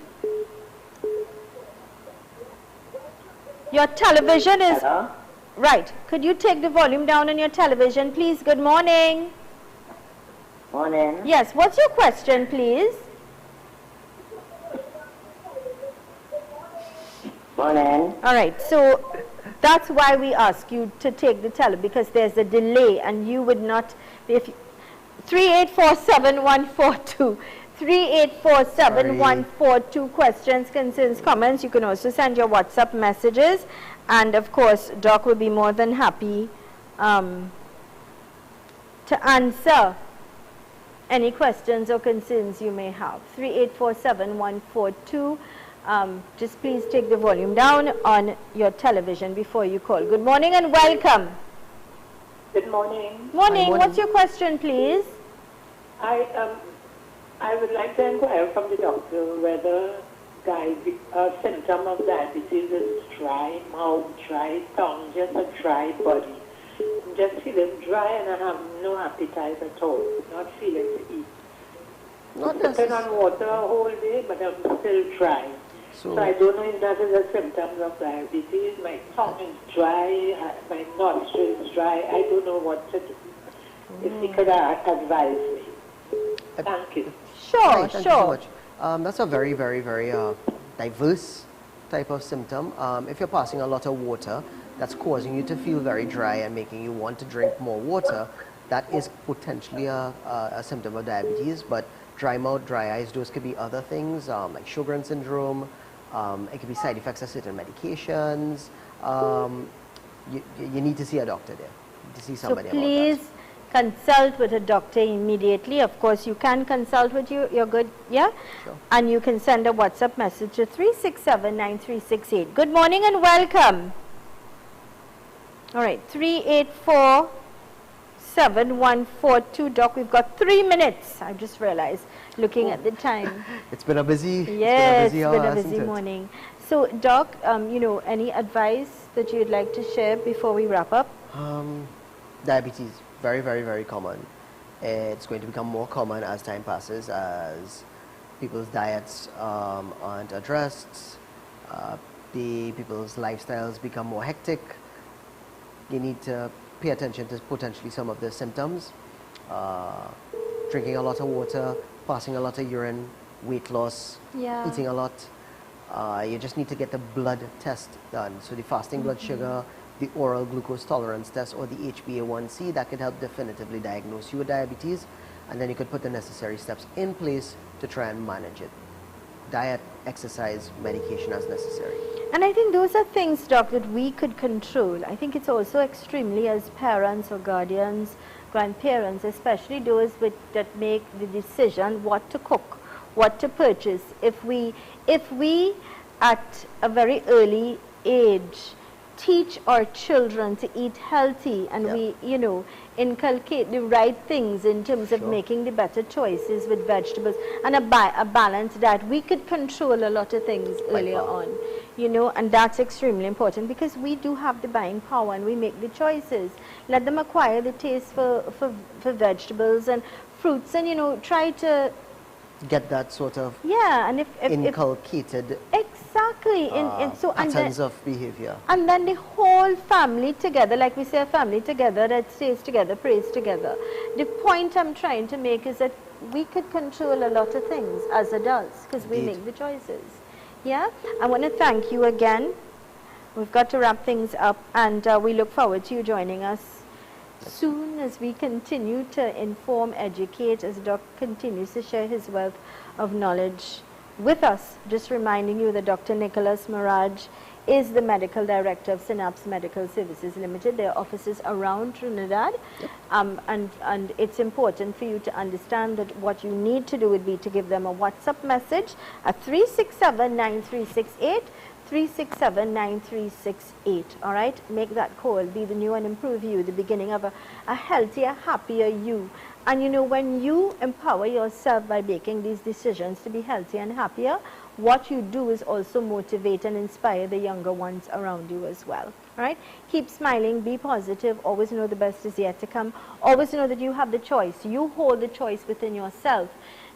Your television is... Hello? Right. Could you take the volume down on your television, please? Good morning. Morning. Yes. What's your question, please? Morning. All right. So that's why we ask you to take the tele, because there's a delay and you would not... If 3847-142. 3847-142. Questions, concerns, comments. You can also send your WhatsApp messages. And of course, Doc will be more than happy to answer any questions or concerns you may have. 3847-142. Just please take the volume down on your television before you call. Good morning and welcome. Good morning. Morning. What's your question, please? I would like to inquire from the doctor whether a symptom of diabetes is dry mouth, dry tongue, just a dry body. I'm just feeling dry and I have no appetite at all, not feeling to eat. I'm sipping on water a whole day, but I'm still dry. So I don't know if that is a symptom of diabetes. My tongue is dry, my nostrils dry. I don't know what to do. If you could advise me. Thank you. Sure, Thank you so much. That's a very, very, very diverse type of symptom. If you're passing a lot of water, that's causing you to feel very dry and making you want to drink more water, that is potentially a symptom of diabetes. But dry mouth, dry eyes, those could be other things like Sjogren's syndrome. It could be side effects of certain medications. You need to see a doctor there, to see somebody so please about that. Consult with a doctor immediately. Of course, you can consult with you're good, yeah? Sure. And you can send a WhatsApp message to 367-9368. Good morning and welcome. All right, 3847-142. Doc, we've got 3 minutes. I just realized, looking at the time. It's been a busy, Yes, it's been a busy, busy morning. So, Doc, any advice that you'd like to share before we wrap up? Diabetes, very, very, very common. It's going to become more common as time passes, as people's diets aren't addressed, people's lifestyles become more hectic. You need to pay attention to potentially some of the symptoms. Drinking a lot of water, passing a lot of urine, weight loss, eating a lot. You just need to get the blood test done. So the fasting blood sugar, the oral glucose tolerance test, or the HbA1c, that could help definitively diagnose you with diabetes, and then you could put the necessary steps in place to try and manage it. Diet, exercise, medication as necessary. And I think those are things, Doc, that we could control. I think it's also extremely, as parents or guardians, grandparents, especially those that make the decision what to cook, what to purchase. If we at a very early age teach our children to eat healthy, and we inculcate the right things in terms of making the better choices with vegetables and a balanced diet, we could control a lot of things earlier on, and that's extremely important, because we do have the buying power and we make the choices. Let them acquire the taste for vegetables and fruits, and try to get that sort of and if inculcated exactly patterns of behavior, and then the whole family together, like we say, a family together that stays together, prays together. The point I'm trying to make is that we could control a lot of things as adults, because we make the choices. I want to thank you again. We've got to wrap things up, and we look forward to you joining us soon as we continue to inform, educate, as Doc continues to share his wealth of knowledge with us. Just reminding you that Dr. Nicholas Maraj is the Medical Director of Synapse Medical Services Limited. Their offices around Trinidad. And it's important for you to understand that what you need to do would be to give them a WhatsApp message at 367-9368. 367-9368. All right, make that call. Be the new and improve you, the beginning of a healthier, happier you. And when you empower yourself by making these decisions to be healthier and happier, what you do is also motivate and inspire the younger ones around you as well. All right, keep smiling, be positive, always know the best is yet to come, always know that you have the choice. You hold the choice within yourself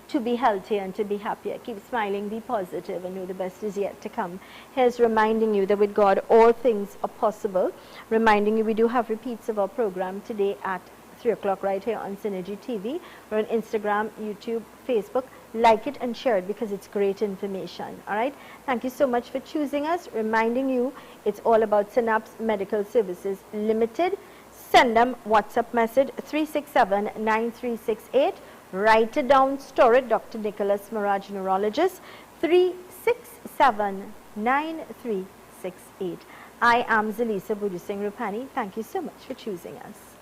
to be healthier and to be happier. Keep smiling, be positive, and know the best is yet to come. Here's reminding you that with God, all things are possible. Reminding you we do have repeats of our program today at 3 o'clock right here on Synergy TV. We're on Instagram, YouTube, Facebook. Like it and share it because it's great information. All right. Thank you so much for choosing us. Reminding you it's all about Synapse Medical Services Limited. Send them WhatsApp message 367-9368. Write it down, store it. Dr. Nicholas Maraj, neurologist, 367-9368. I am ZELISA Budhu Singh Rupani. Thank you so much for choosing us.